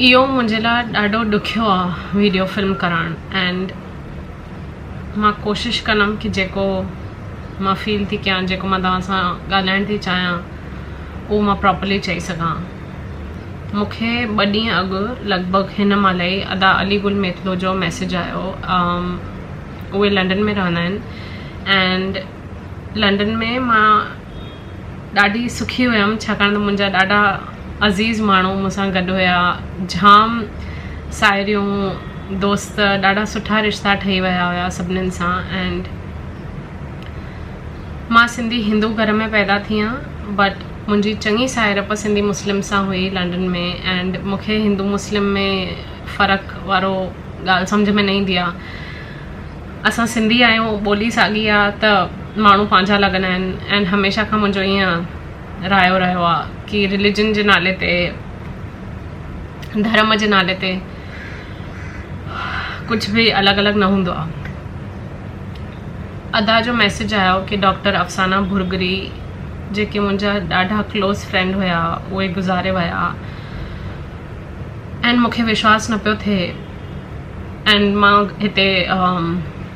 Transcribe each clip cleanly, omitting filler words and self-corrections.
इहो मुंहिंजे लाइ ॾाढो ॾुखियो आहे वीडियो फिल्म करणु एंड मां कोशिशि कंदमि कि जेको मां फील थी कयां, जेको मां तव्हां सां ॻाल्हाइण थी चाहियां उहो मां प्रॉपरली चई सघां। मूंखे 2 ॾींहं अॻु लॻभॻि हिन महिल ई अदा अली गुल मेथलो जो मैसेज आयो। उहे लंडन में रहंदा आहिनि एंड लंडन में मां ॾाढी सुखी हुयमि छाकाणि त मुंहिंजा ॾाढा अज़ीज़ माण्हू मूंसां गॾु हुया, जाम साहेड़ियूं दोस्त, ॾाढा सुठा रिश्ता ठही विया हुया सभिनीनि सां। एंड मां सिंधी हिंदू घर में पैदा थी आहियां बट मुंहिंजी चङी साहिड़प सिंधी मुस्लिम सां हुई लंडन में एंड मूंखे हिंदू मुस्लिम में फ़र्क़ु वारो ॻाल्हि सम्झ में न ईंदी आहे। असां सिंधी आहियूं, ॿोली साॻी आहे त माण्हू पंहिंजा लॻंदा आहिनि एंड हमेशह खां मुंहिंजो ईअं रायो रहियो आहे कि रिलीजन जे नाले ते, धर्म जे नाले ते कुछ भी अलग अलग न हूंदो आहे। अदा जो मैसेज आयो कि डॉक्टर अफसाना भुरगरी जेके मुंहिंजा ॾाढा क्लोज़ फ्रेंड हुया उहे गुज़ारे विया एंड मूंखे विश्वास न पियो थिए। एंड मां हिते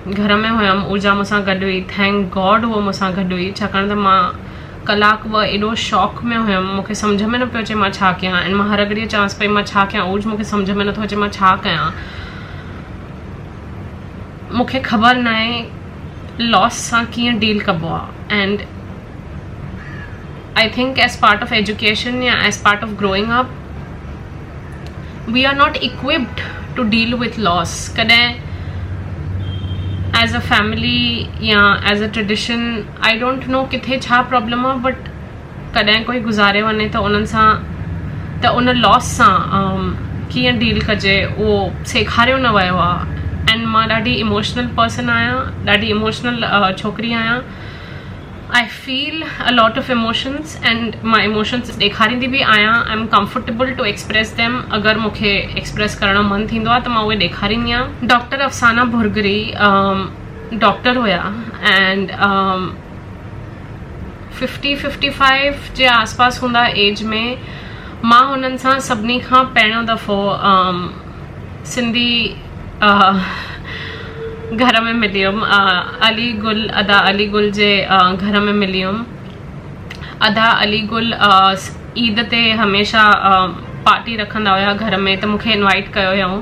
घर में हुयमि, ऊर्जा मूंसां गॾु हुई, थैंक गॉड उहो मूंसां गॾु हुई छाकाणि त मां कलाक ॿ एॾो शॉक में हुयमि, मूंखे सम्झ में न पियो अचे मां छा कयां ऐं मां हर घड़ीअ चांस पई मां छा कयां, ऊर्ज मूंखे सम्झ में नथो अचे मां छा कयां। मूंखे ख़बर न आहे लॉस सां कीअं डील कबो आहे and I think as part of education या as part of growing up we are not equipped to deal with loss. कॾहिं एज अ फैमिली या as a tradition I don't know किथे छा problem आहे but कॾहिं कोई गुज़ारे वञे त उन्हनि सां त उन लॉस सां कीअं डील कजे उहो सेखारियो न वियो आहे। एंड मां ॾाढी इमोशनल पर्सन आहियां, ॾाढी इमोशनल छोकिरी आहियां। I feel a lot of emotions and मां इमोशंस ॾेखारींदी बि आहियां। I am comfortable to express them. अगरि मूंखे एक्सप्रेस करण जो मन थींदो आहे त मां उहे ॾेखारींदी आहियां। डॉक्टर अफसाना भुरगरी डॉक्टर हुया एंड 50-55 जे आसपास हूंदा एज में। मां हुननि सां सभिनी खां पहिरियों दफ़ो सिंधी घर में मिली हुयमि। अली गुल, अदा अली गुल जे घर में मिली हुयमि। अदा अली गुल ईद ते हमेशह पार्टी रखंदा हुया घर में, त मूंखे इनवाइट कयो हुयऊं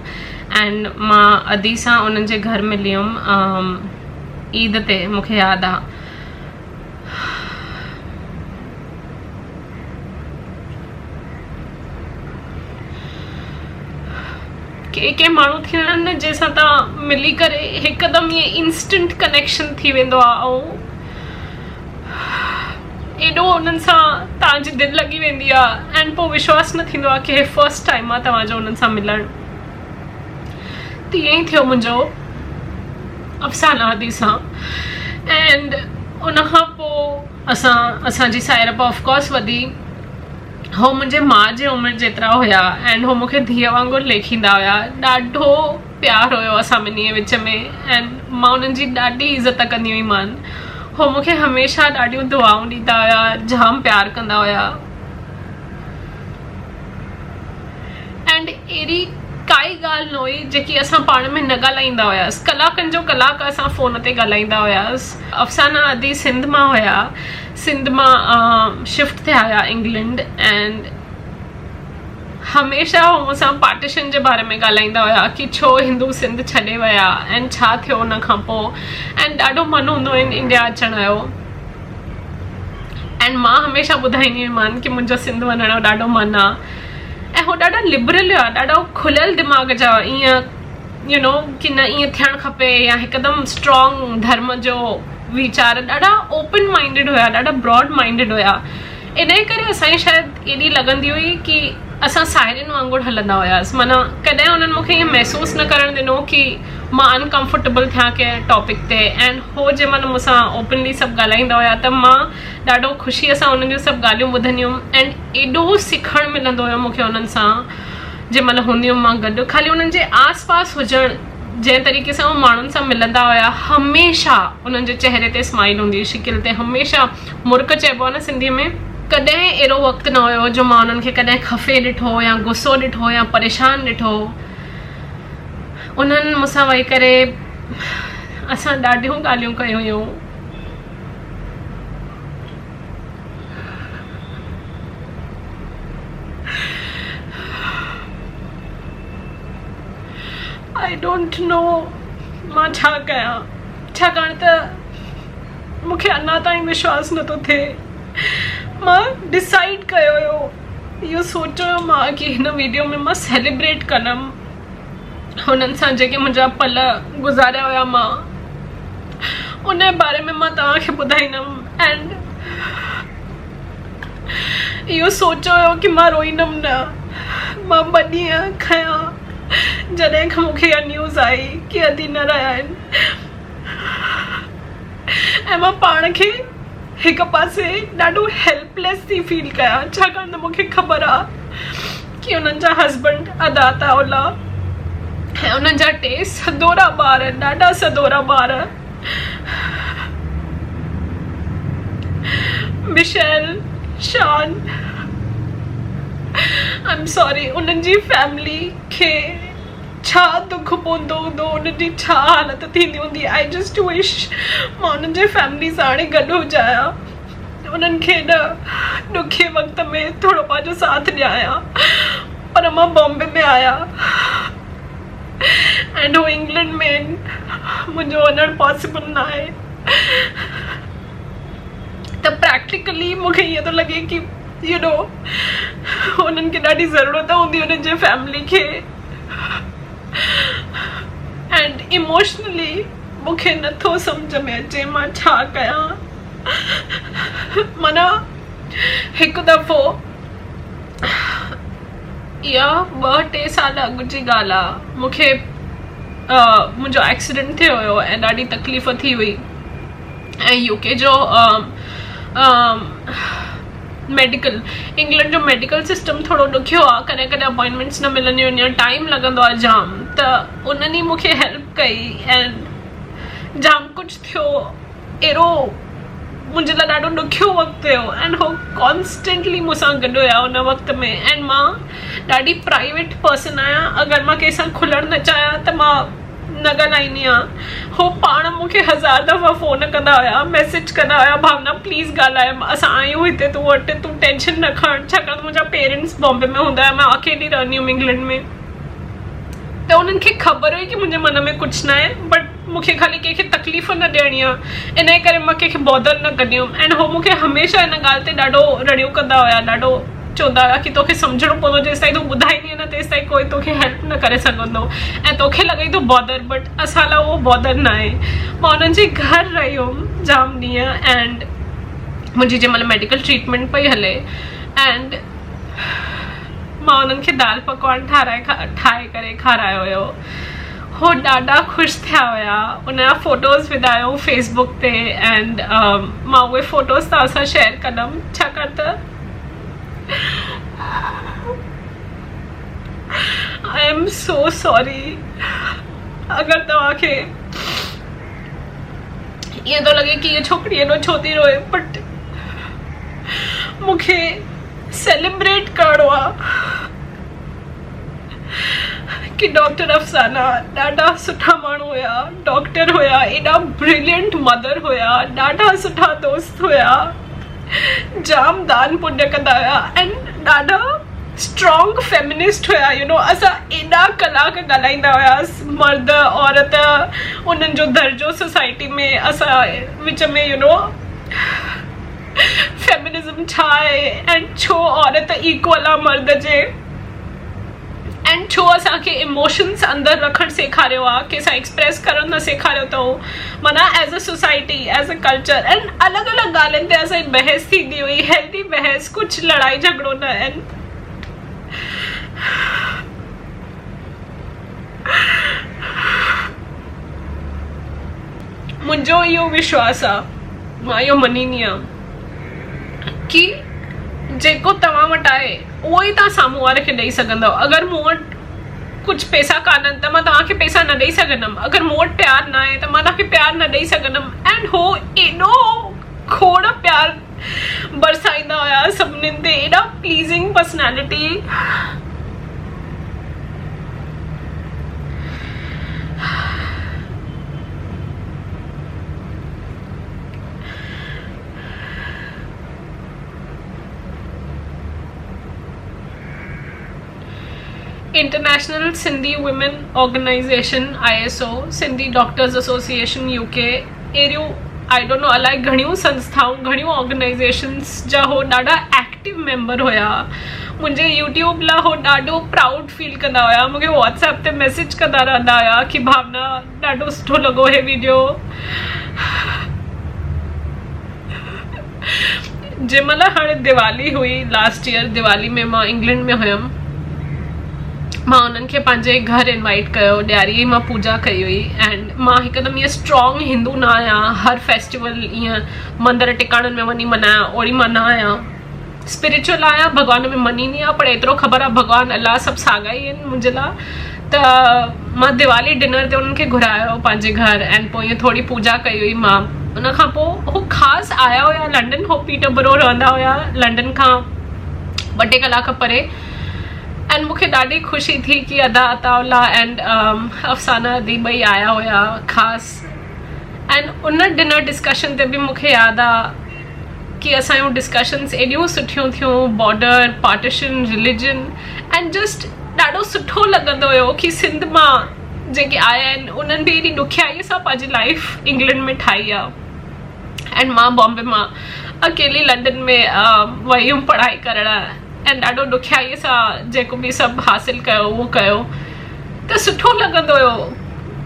एंड मां अदी सां उन्हनि जे घर मिली हुयमि ईद ते। मूंखे यादि आहे के माण्हू थींदा आहिनि न जंहिंसां तव्हां मिली करे हिकदमि ईअं इंस्टेंट कनेक्शन थी वेंदो आहे ऐं एॾो उन्हनि सां तव्हांजी दिलि लॻी वेंदी आहे एंड पोइ विश्वास न थींदो आहे कि फर्स्ट टाइम आहे तव्हांजो उन्हनि सां मिलणु। तीअं ई थियो मुंहिंजो अफसाना अदी सां एंड उनखां पोइ असांजी साहिड़प ऑफकोर्स वधी। हो मुंहिंजे माउ जे उमिरि जेतिरा हुया एंड हो मूंखे धीअ वांगुरु लेखींदा हुया। ॾाढो प्यार हुयो असां ॿिन्ही जे विच में एंड मां उन्हनि जी ॾाढी इज़त कंदी हुई मान। हो मूंखे हमेशह ॾाढियूं दुआऊं ॾींदा हुया, जाम प्यार कंदा हुया एंड अहिड़ी काई ॻाल्हि न हुई जेकी असां पाण में न ॻाल्हाईंदा हुयासीं। कलाकनि जो कलाक असां फ़ोन ते ॻाल्हाईंदा हुयासीं। अफसाना अदी सिंध मां हुया, सिंध मां शिफ्ट थिया हुया इंग्लैंड एंड हमेशह हो मूंसां पार्टीशन जे बारे में ॻाल्हाईंदा हुया कि छो हिंदू सिंध छॾे विया एंड छा थियो उन खां पोइ एंड ॾाढो मन हूंदो हुयो इंडिया अचण जो एंड मां हमेशह ॿुधाईंदी हुईमान कि मुंहिंजो सिंध वञण जो ॾाढो मन आहे। ऐं हो ॾाढा लिबरल हुआ, ॾाढो खुलियल दिमाग़ जा, ईअं यू नो कि न ईअं थियणु खपे या हिकदमि स्ट्रॉन्ग धर्म जो वीचार, ॾाढा ओपन माइंडेड हुया, ॾाढा ब्रॉड माइंडेड हुया। इन करे असांजी शायदि एॾी लॻंदी हुई कि असां साहेड़ियुनि वांगुरु हलंदा हुयासीं। माना कॾहिं उन्हनि मूंखे ईअं महसूसु न करणु ॾिनो कि मां अनकंफर्टेबल थियां कंहिं टॉपिक ते एंड हो जंहिं महिल मूंसां ओपनली सभु ॻाल्हाईंदा हुया त मां ॾाढो ख़ुशीअ सां उन्हनि जूं सभु ॻाल्हियूं ॿुधंदी हुयमि एंड एॾो सिखणु मिलंदो हुयो मूंखे उन्हनि सां जंहिं महिल हूंदी हुयमि मां गॾु। ख़ाली उन्हनि जे आस पास हुजणु, जंहिं तरीक़े सां उहे माण्हुनि सां मिलंदा हुया, हमेशह उन्हनि जे चहिरे ते स्माइल हूंदी हुई, शिकिल ते हमेशह मुर्क चइबो आहे न सिंधीअ में, कॾहिं अहिड़ो वक़्तु न हुयो जो मां उन्हनि खे कॾहिं खफ़े ॾिठो या गुस्सो ॾिठो या परेशान ॾिठो। उन्हनि मूंसां वेही करे असां ॾाढियूं ॻाल्हियूं कयूं हुयूं। आई डोंट नो मां छा कयां, छाकाणि त मूंखे अञा ताईं विश्वास नथो थिए। मां डिसाइड कयो हुयो, इहो सोचियो मां कि हिन वीडियो में मां सेलिब्रेट कंदमि हुननि सां जेके मुंहिंजा पल गुज़ारिया हुया। मां उन बारे में मां तव्हांखे ॿुधाईंदमि एंड इहो सोचियो हुयो कि मां रोईंदमि न। मां 2 ॾींहं खयां जॾहिं खां मूंखे इहा न्यूज़ आई कि अदी न रहिया आहिनि, ऐं मां पाण खे हिकु पासे ॾाढो हेल्पलेस थी फील कयां, छाकाणि त मूंखे ख़बर आहे कि उन्हनि जा हस्बैंड अदा ताओला ऐं उन्हनि जा 2 सदोरा ॿार, ॾाढा सदोरा ॿार, मिशेल, शान, आई एम सॉरी, उन्हनि जी फैमिली खे छा दुख पवंदो हूंदो, उनजी छा हालत थींदी हूंदी। आई जस्ट विश मां उन्हनि जे फैमिली सां हाणे गॾु हुजां, उन्हनि खे न ॾुखे वक़्त में थोरो पंहिंजो साथ ॾियां, पर मां बॉम्बे में आहियां एंड हो इंग्लैंड में मुंहिंजो वञणु पॉसिबल न आहे। त प्रैक्टिकली मूंखे ईअं थो लॻे कि यू नो उन्हनि खे ॾाढी ज़रूरत हूंदी उन्हनि जे फैमिली खे, एंड इमोशनली मूंखे नथो सम्झ में अचे मां छा कयां। माना हिकु दफ़ो इहा 2-3 साल अॻु जी ॻाल्हि आहे, मूंखे मुंहिंजो एक्सीडेंट थियो हुयो ऐं ॾाढी तकलीफ़ थी हुई ऐं यूके जो मेडिकल, इंग्लैंड जो मेडिकल सिस्टम थोरो ॾुखियो आहे, कॾहिं कॾहिं अपॉइंटमेंट्स न मिलंदियूं आहिनि या टाइम लॻंदो आहे जाम। त उन्हनि मूंखे हेल्प कई एंड जाम कुझु थियो, अहिड़ो मुंहिंजे लाइ ॾाढो ॾुखियो वक़्तु हुयो एंड हो कॉन्स्टेंटली मूंसां गॾु हुया उन वक़्त में। एंड मां ॾाढी प्राइवेट पर्सन आहियां, अगरि मां कंहिंसां खुलणु न चाहियां त मां न ॻाल्हाईंदी आहियां। हो पाण मूंखे 1000 दफ़ा फ़ोन कंदा हुया, मैसेज कंदा हुया, भावना प्लीज़ ॻाल्हाए, असां आहियूं हिते तूं वटि, तूं टेंशन न खण, छाकाणि मुंहिंजा पेरेंट्स बॉम्बे में हूंदा हुया, मां अकेली रहंदी हुअमि इंग्लैंड में। त उन्हनि खे ख़बर हुई कि मुंहिंजे मन में कुझु न आहे, बट मूंखे ख़ाली कंहिंखे तकलीफ़ न ॾियणी आहे, इन करे मां कंहिंखे बॉदर न कंदी हुअमि। एंड हो मूंखे हमेशह इन ॻाल्हि ते ॾाढो रड़ियो कंदा हुया, ॾाढो चवंदा हुया कि तोखे सम्झणो पवंदो, जेसि ताईं तूं ॿुधाईंदीअ न तेसि ताईं कोई तोखे हेल्प न करे सघंदो ऐं तोखे लॻई थो बॉदर, बट असां लाइ उहो बॉदर न आहे। मां उन्हनि जे घर रही हुअमि जाम ॾींहं एंड मुंहिंजी जंहिं महिल मेडिकल ट्रीटमेंट पई हले एंड मां उन्हनि खे दाल पकवान ठाहे करे खारायो हुयो। हो ॾाढा ख़ुशि थिया हुया, उनजा फ़ोटोज़ विधायो फेसबुक ते एंड मां उहे फ़ोटोज़ तव्हां सां शेयर कंदमि, छाकाणि त आई एम सो सॉरी अगरि तव्हांखे ईअं थो लॻे कि इहा छोकिरी एॾो छो थी रोए, बट मूंखे सेलिब्रेट करिणो आहे कि डॉक्टर अफ़साना ॾाढा सुठा माण्हू हुया, डॉक्टर हुया, एॾा ब्रिलियंट मदर हुया, ॾाढा सुठा दोस्त हुया, जाम दान पुण्य कंदा हुया एंड ॾाढा स्ट्रॉन्ग फेमिनिस्ट हुया। यू नो असां एॾा कलाक ॻाल्हाईंदा हुआसीं, मर्द औरत, उन्हनि जो दर्जो सोसाइटी में, असां विच में यू नो फेमिनिज़म छा आहे एंड छो औरत इक्वल आहे मर्द जे, एंड छो असांखे इमोशन्स अंदरि रखणु सेखारियो आहे, कंहिंसां एक्सप्रेस करणु न सेखारियो अथऊं, माना as a society, as a culture. And अलॻि अलॻि ॻाल्हियुनि ते असांजी बहस थींदी हुई, हेल्दी बहस, कुझु लड़ाई झगड़ो न। एंड मुंहिंजो इहो विश्वास आहे, मां इहो मञींदी आहियां कि जेको तव्हां वटि आहे उहो ई तव्हां साम्हूं वारे खे ॾेई सघंदव। अगरि मूं वटि कुझु पैसा कान्हनि त मां तव्हांखे पैसा न ॾेई सघंदमि, अगरि मूं वटि प्यारु न आहे त मां तव्हांखे प्यारु न ॾेई सघंदमि। एंड हो एॾो खोड़ प्यारु बरसाईंदा हुया सभिनीनि ते, एॾा pleasing personality. International Sindhi women organisation ISO, Sindhi doctors association UK, एरियूं आई डोंट नो अलाए घणियूं संस्थाऊं घणियूं ऑर्गेनाइजेशन्स जा हो ॾाढा एक्टिव मेंबर हुया। मुंहिंजे यूट्यूब लाइ हो ॾाढो प्राउड फील कंदा हुया, मूंखे व्हाट्सएप ते मैसेज कंदा रहंदा हुया कि भावना ॾाढो सुठो लॻो हे वीडियो। जंहिंमहिल हाणे दिवाली हुई लास्ट ईयर, दिवाली में मां इंग्लैंड में हुयमि, मां उन्हनि खे पंहिंजे घर इनवाइट कयो, ॾियारीअ मां पूजा कई हुई। एंड मां हिकदमि ईअं स्ट्रॉन्ग हिंदू न आहियां, हर फेस्टिवल ईअं मंदर टिकाणनि में वञी मल्हायां, ओड़ी मां न आहियां। स्पिरिचुअल आहियां, भॻवान में मञींदी आहियां, पर एतिरो ख़बर आहे भॻवानु अलाह सभु साॻा ई आहिनि मुंहिंजे लाइ। त मां दिवाली डिनर ते उन्हनि खे घुरायो पंहिंजे घर, एंड पोइ ईअं थोरी पूजा कई हुई मां। उन खां पोइ हू ख़ासि आया हुया लंडन, हो पीटरबरो रहंदा हुया, लंडन खां 2 कलाक परे। एंड मूंखे ॾाढी ख़ुशी थी कि अदा अताउल्ला एंड अफ़साना अदी ॿई आया हुया ख़ासि। एंड उन डिनर डिस्कशन ते बि मूंखे यादि आहे कि असांजूं डिस्कशन्स एॾियूं सुठियूं थियूं, border, partition, religion, and just ॾाढो सुठो लॻंदो हुयो कि सिंध मां जेके आया आहिनि उन्हनि बि एॾी ॾुखियाईअ सां पंहिंजी लाइफ इंग्लैंड में ठाही आहे। एंड मां बॉम्बे मां अकेली लंडन में वई हुअमि पढ़ाई करणु, ऐं ॾाढो ॾुखियाईअ सां जेको बि सभु हासिलु कयो उहो कयो। त सुठो लॻंदो हुयो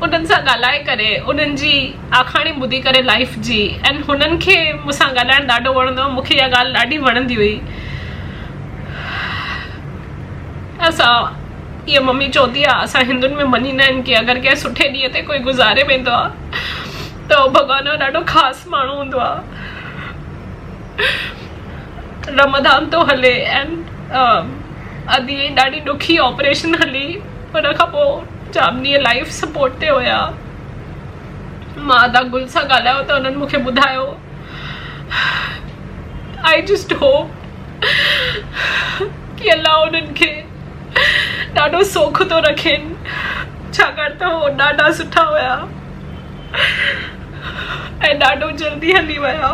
उन्हनि सां ॻाल्हाए करे, उन्हनि जी आखाणी ॿुधी करे लाइफ जी। ऐं हुननि खे मूंसां ॻाल्हाइणु ॾाढो वणंदो हुओ, मूंखे इहा ॻाल्हि ॾाढी वणंदी हुई। असां ईअं मम्मी चवंदी आहे, असां हिंदुनि में मञींदा आहिनि कि अगरि कंहिं सुठे ॾींहं ते कोई गुज़ारे वेंदो आहे त भॻवान जो ॾाढो ख़ासि माण्हू हूंदो आहे। रमदान तो हले एंड अदी ॾाढी ॾुखी ऑपरेशन हली, उन खां पोइ जाम ॾींहं लाइफ सपोर्ट ते हुया। मां अदा गुल सां ॻाल्हायो त उन्हनि मूंखे ॿुधायो, आई जस्ट होप कि अल्लाह उन्हनि खे ॾाढो सोख थो रखेनि, छाकाणि त हो ॾाढा सुठा हुया ऐं ॾाढो जल्दी हली विया।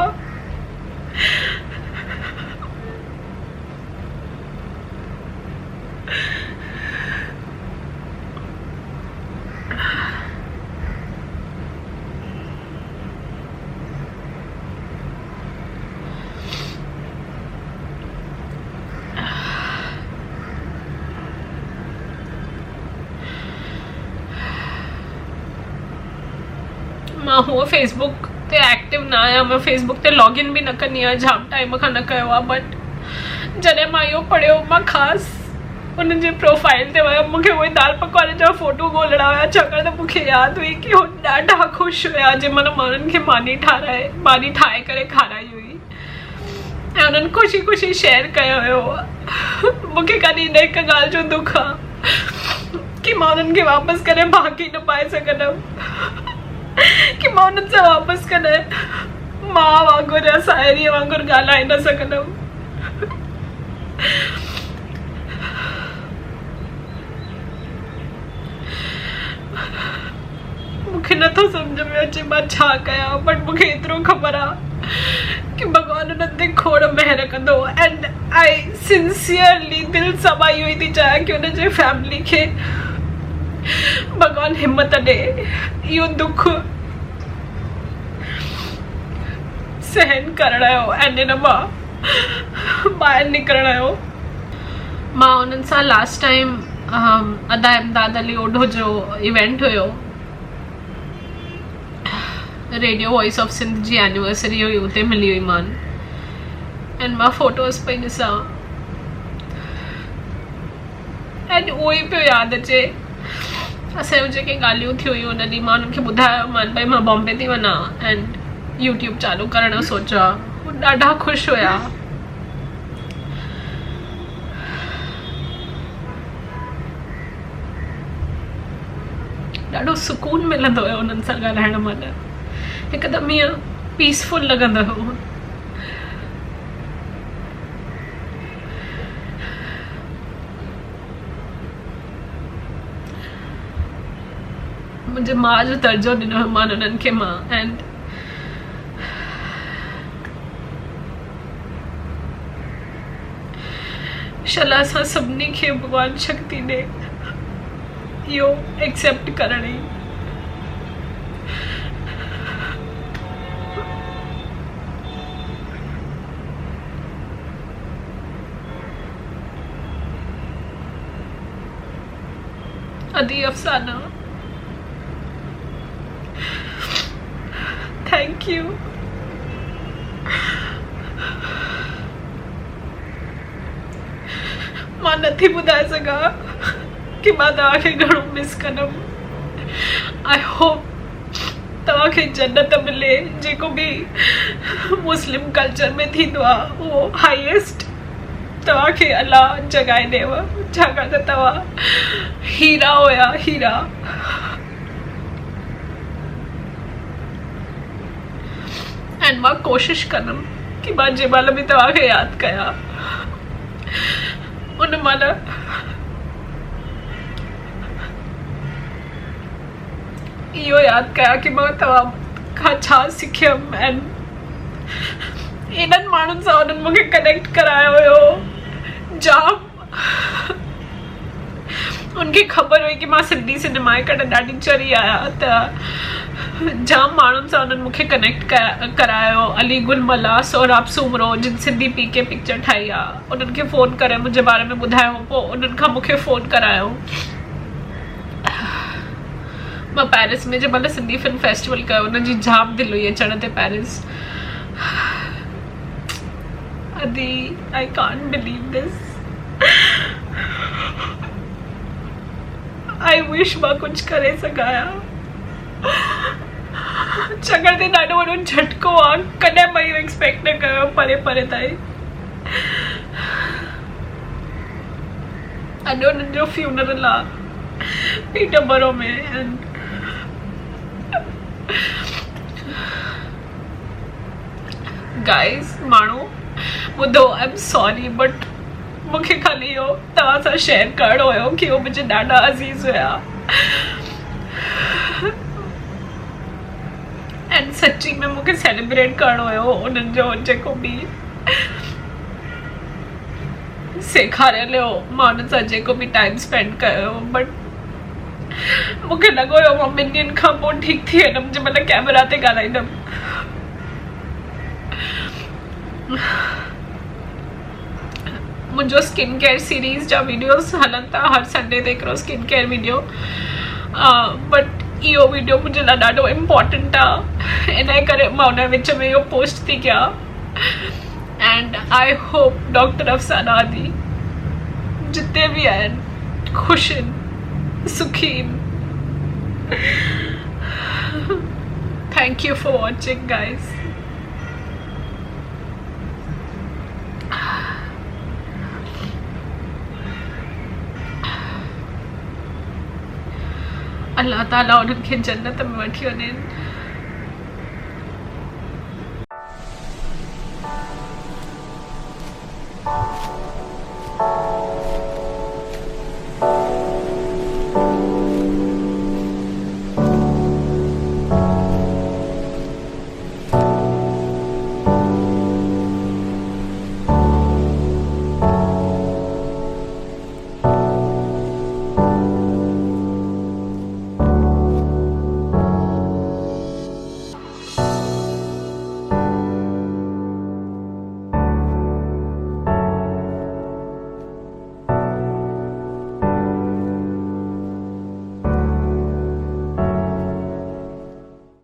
मां हुआ फेसबुक ते एक्टिव न आहियां, मां फेसबुक ते लॉगिन बि न कंदी आहियां, जाम टाइम खां न कयो आहे। बट जॾहिं मां इहो पढ़ियो, मां ख़ासि उन्हनि जे प्रोफाइल ते वियमि, मूंखे उहे दाल पकवान जा फ़ोटो ॻोल्हणा हुया, छाकाणि त मूंखे यादि हुई कि हो ॾाढा ख़ुशि हुया जंहिंमहिल मां उन्हनि खे मानी ठाहे करे खाराई हुई ऐं उन्हनि ख़ुशी ख़ुशी शेयर कयो हुयो। मूंखे कॾहिं न हिकु ॻाल्हि जो दुख आहे कि मां उन्हनि खे वापसि करे भागी न पाए सघंदमि, कि मां उन्हनि सां वापसि कॾहिं मां वांगुरु या साहेड़ीअ वांगुरु ॻाल्हाए न सघंदमि। मूंखे नथो सम्झ में अचे मां छा कयां, बट मूंखे एतिरो ख़बर आहे कि भॻवानु उन्हनि ते खोड़ महिर कंदो। एंड आई सिंसियरली दिलि सां मां इहो ई थी चाहियां कि उनजे फैमिली खे भॻवानु हिमत ॾे इहो दुख सहन करण जो ऐं हिन मां ॿाहिरि निकिरण जो। मां उन्हनि सां लास्ट टाइम अदा इमदाद अली ओढो जो इवेंट हुयो, रेडियो वॉइस ऑफ सिंध जी एनिवर्सरी हुई, उते मिली हुई मान। एंड मां फोटोज़ पई ॾिसां एंड उहो ई पियो यादि अचे असांजो जेके ॻाल्हियूं थियूं हुयूं उन ॾींहुं। मां उन्हनि खे ॿुधायो मान भाई मां बॉम्बे थी वञा एंड यूट्यूब चालू करण जो सोचा। हू ॾाढा ख़ुशि हुया। ॾाढो सुकून मिलंदो हुयो उन्हनि सां ॻाल्हाइण महिल, हिकदमि ईअं पीसफुल लॻंदो हुयो। मुझे माँ जो दर्जो ॾिनो मान उन्हनि खे मां एंड शला असां सभिनी खे भगवान शक्ति ॾे इहो एक्सेप्ट करण जी। अदी अफसाना, थैंक यू। मां नथी ॿुधाए सघां कि मां तव्हांखे घणो मिस कंदमि। आई होप तव्हांखे जन्नत मिले। जेको बि मुस्लिम कल्चर में थींदो आहे उहो हाईएस्ट तव्हांखे अल्लाह जॻाए ॾेव, छाकाणि त तव्हां हीरा हुया, हीरा। एंड मां कोशिश कंदमि कि मां जंहिं महिल बि तव्हांखे यादि कयां उन महिल इहो यादि कयां कि मां तव्हां खां छा सिखियमि एंड एॾनि माण्हुनि सां उन्हनि मूंखे कनेक्ट करायो हुयो। जाम उनखे ख़बर हुई कि मां सिंधी सिनेमा जे कॾहिं ॾाढी चरी आहियां, त जाम माण्हुनि सां उन्हनि मूंखे कनेक्ट करायो। अली गुलमला, सोहराब सूमरो जिन सिंधी पी के पिक्चर ठाही आहे, उन्हनि खे फ़ोन करे मुंहिंजे बारे में ॿुधायो, पोइ उन्हनि खां मूंखे फ़ोन करायो। मां पेरिस में जंहिं महिल सिंधी फिल्म फेस्टिवल कयो, उनजी जाम दिलि हुई अचण ते पेरिस। अदी I can't believe this. I wish मां कुछ करे सघां, छाकाणि त ॾाढो वॾो झटको आहे। कॾहिं मां इहो एक्सपेक्ट न कयो परे परे ताईं। अॼु उन्हनि जो फ्यूनरल आहे पीटरबरो में एंड गाइस माण्हू ॿुधो, आई एम सॉरी बट मूंखे ख़ाली इहो तव्हां सां शेयर करिणो हुयो कि उहो मुंहिंजे ॾाढा अज़ीज़ हुया एंड सची में मूंखे सेलिब्रेट करिणो हुयो उन्हनि जो जेको बि सेखारियल हुयो, मां उन्हनि सां जेको बि टाइम स्पेंड कयो। बट मूंखे लॻो हुयो मां 2 ॾींहंनि खां पोइ ठीकु थी वेंदमि जंहिं महिल कैमरा ते ॻाल्हाईंदमि। मुंहिंजो स्किन केयर सीरीज़ जा वीडियोस हलनि था, हर संडे ते हिकिड़ो स्किन केयर वीडियो। बट इहो वीडियो मुंहिंजे लाइ ॾाढो इम्पॉर्टेंट आहे, इन करे मां उन विच में इहो पोस्ट थी कयां। एंड आई होप डॉक्टर अफसाना आदि जिते बि आहिनि ख़ुशि आहिनि, सुखी आहिनि। Thank you for watching guys. Allah ताला उन्हनि खे जन्नत में वठी वञे।